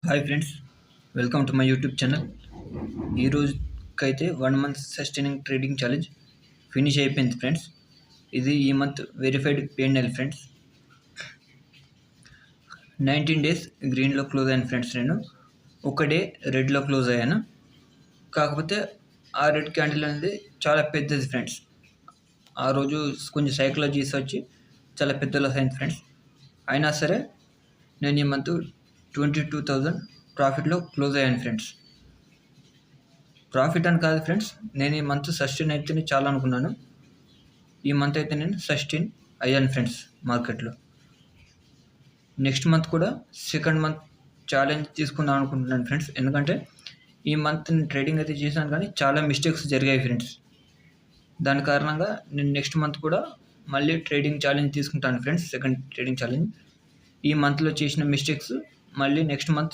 Hi friends, welcome to my YouTube channel. ఈ రోజుకైతే 1 month sustaining trading challenge finish అయిపోయింది friends. ఇది ఈ month verified P&L friends. 19 days గ్రీన్లో close అయ్యాను friends. నేను ఒక డే రెడ్లో క్లోజ్ అయ్యాను. కాకపోతే ఆ రెడ్ క్యాండిల్ అనేది చాలా పెద్దది ఫ్రెండ్స్. ఆ రోజు కొంచెం సైకాలజీస్ వచ్చి చాలా పెద్ద లాస్ అయింది ఫ్రెండ్స్. అయినా సరే నేను ఈ మంత్ 22,000 ప్రాఫిట్లో క్లోజ్ అయ్యాను ఫ్రెండ్స్. ప్రాఫిట్ అని కాదు ఫ్రెండ్స్, నేను ఈ మంత్ సస్టైన్ అయితే చాలా అనుకున్నాను. ఈ మంత్ అయితే నేను సస్టైన్ అయ్యాను ఫ్రెండ్స్ మార్కెట్లో. నెక్స్ట్ మంత్ కూడా సెకండ్ మంత్ ఛాలెంజ్ తీసుకుందాం అనుకుంటున్నాను ఫ్రెండ్స్. ఎందుకంటే ఈ మంత్ నేను ట్రేడింగ్ అయితే చేశాను, కానీ చాలా మిస్టేక్స్ జరిగాయి ఫ్రెండ్స్. దాని కారణంగా నేను నెక్స్ట్ మంత్ కూడా మళ్ళీ ట్రేడింగ్ ఛాలెంజ్ తీసుకుంటాను ఫ్రెండ్స్. Second trading challenge. ఈ మంత్లో చేసిన మిస్టేక్స్ మళ్ళీ నెక్స్ట్ మంత్